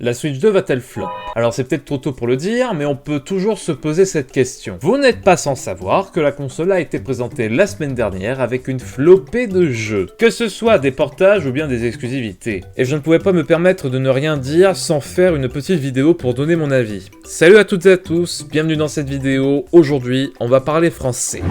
La Switch 2 va-t-elle flop? Alors c'est peut-être trop tôt pour le dire, mais on peut toujours se poser cette question. Vous n'êtes pas sans savoir que la console a été présentée la semaine dernière avec une flopée de jeux, que ce soit des portages ou bien des exclusivités. Et je ne pouvais pas me permettre de ne rien dire sans faire une petite vidéo pour donner mon avis. Salut à toutes et à tous, bienvenue dans cette vidéo. Aujourd'hui, on va parler français.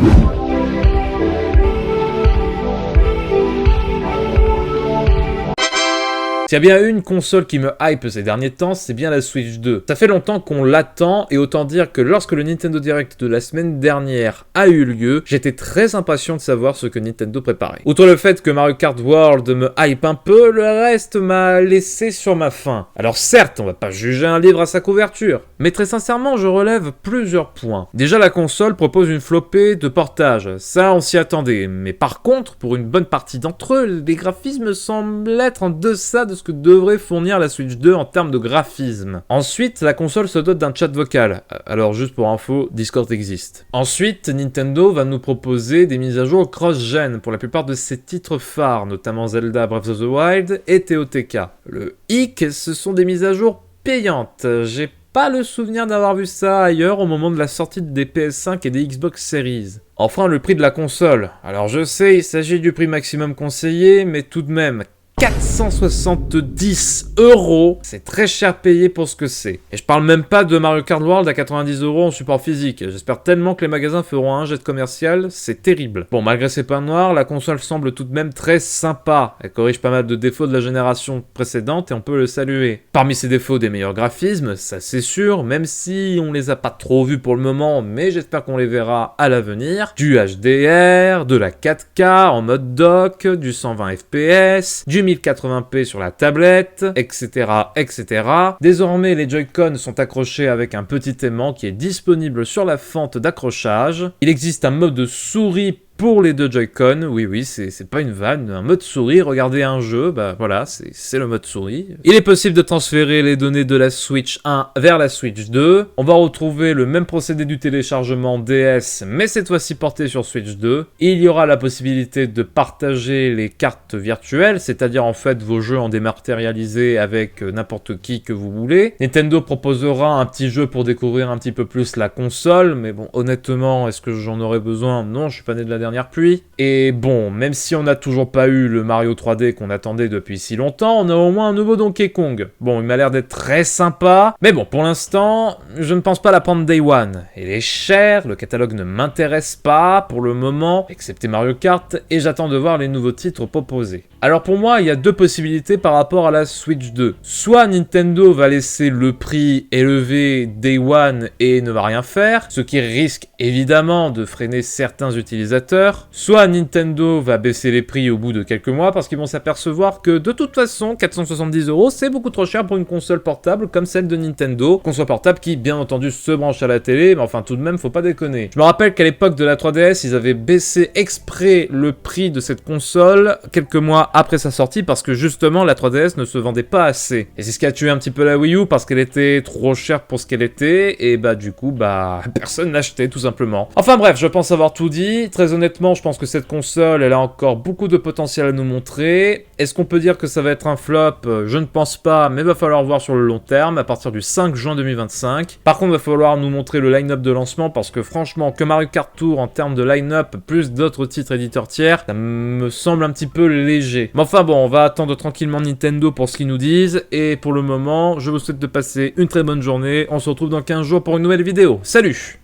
S'il y a bien une console qui me hype ces derniers temps, c'est bien la Switch 2. Ça fait longtemps qu'on l'attend, et autant dire que lorsque le Nintendo Direct de la semaine dernière a eu lieu, j'étais très impatient de savoir ce que Nintendo préparait. Outre le fait que Mario Kart World me hype un peu, le reste m'a laissé sur ma faim. Alors certes, on va pas juger un livre à sa couverture, mais très sincèrement, je relève plusieurs points. Déjà, la console propose une flopée de portages, ça on s'y attendait, mais par contre, pour une bonne partie d'entre eux, les graphismes semblent être en deçà de ce que devrait fournir la Switch 2 en termes de graphisme. Ensuite, la console se dote d'un chat vocal. Alors juste pour info, Discord existe. Ensuite, Nintendo va nous proposer des mises à jour cross-gen pour la plupart de ses titres phares, notamment Zelda Breath of the Wild et TOTK. Le hic, ce sont des mises à jour payantes. J'ai pas le souvenir d'avoir vu ça ailleurs au moment de la sortie des PS5 et des Xbox Series. Enfin, le prix de la console. Alors je sais, il s'agit du prix maximum conseillé, mais tout de même, 470 €, c'est très cher payé pour ce que c'est. Et je parle même pas de Mario Kart World à 90 € en support physique. J'espère tellement que les magasins feront un jet commercial, c'est terrible. Bon, malgré ses points noirs, la console semble tout de même très sympa. Elle corrige pas mal de défauts de la génération précédente et on peut le saluer. Parmi ses défauts, des meilleurs graphismes, ça c'est sûr, même si on les a pas trop vus pour le moment, mais j'espère qu'on les verra à l'avenir. Du HDR, de la 4K en mode dock, du 120 FPS, du 1080p sur la tablette, etc., etc. Désormais, les Joy-Con sont accrochés avec un petit aimant qui est disponible sur la fente d'accrochage. Il existe un mode de souris pour les deux Joy-Con, oui, c'est pas une vanne, un mode souris, regardez un jeu, bah voilà, c'est le mode souris. Il est possible de transférer les données de la Switch 1 vers la Switch 2. On va retrouver le même procédé du téléchargement DS, mais cette fois-ci porté sur Switch 2. Il y aura la possibilité de partager les cartes virtuelles, c'est-à-dire en fait vos jeux en dématérialisé avec n'importe qui que vous voulez. Nintendo proposera un petit jeu pour découvrir un petit peu plus la console, mais bon, honnêtement, est-ce que j'en aurais besoin? Non, je suis pas né de la dernière pluie. Et bon, même si on n'a toujours pas eu le Mario 3D qu'on attendait depuis si longtemps, on a au moins un nouveau Donkey Kong. Bon, il m'a l'air d'être très sympa, mais bon, pour l'instant, je ne pense pas la prendre Day One. Il est cher, le catalogue ne m'intéresse pas pour le moment, excepté Mario Kart, et j'attends de voir les nouveaux titres proposés. Alors pour moi, il y a deux possibilités par rapport à la Switch 2. Soit Nintendo va laisser le prix élevé Day One et ne va rien faire, ce qui risque évidemment de freiner certains utilisateurs. Soit Nintendo va baisser les prix au bout de quelques mois parce qu'ils vont s'apercevoir que de toute façon 470 € c'est beaucoup trop cher pour une console portable comme celle de Nintendo. Console portable qui bien entendu se branche à la télé, mais enfin tout de même faut pas déconner. Je me rappelle qu'à l'époque de la 3DS ils avaient baissé exprès le prix de cette console quelques mois après sa sortie parce que justement la 3DS ne se vendait pas assez. Et c'est ce qui a tué un petit peu la Wii U parce qu'elle était trop chère pour ce qu'elle était et bah du coup bah personne l'achetait tout simplement. Enfin bref, je pense avoir tout dit. Très honnêtement, je pense que cette console, elle a encore beaucoup de potentiel à nous montrer. Est-ce qu'on peut dire que ça va être un flop? Je ne pense pas, mais il va falloir voir sur le long terme, à partir du 5 juin 2025. Par contre, il va falloir nous montrer le line-up de lancement, parce que franchement, que Mario Kart Tour en termes de line-up, plus d'autres titres éditeurs tiers, ça me semble un petit peu léger. Mais enfin bon, on va attendre tranquillement Nintendo pour ce qu'ils nous disent, et pour le moment, je vous souhaite de passer une très bonne journée. On se retrouve dans 15 jours pour une nouvelle vidéo. Salut!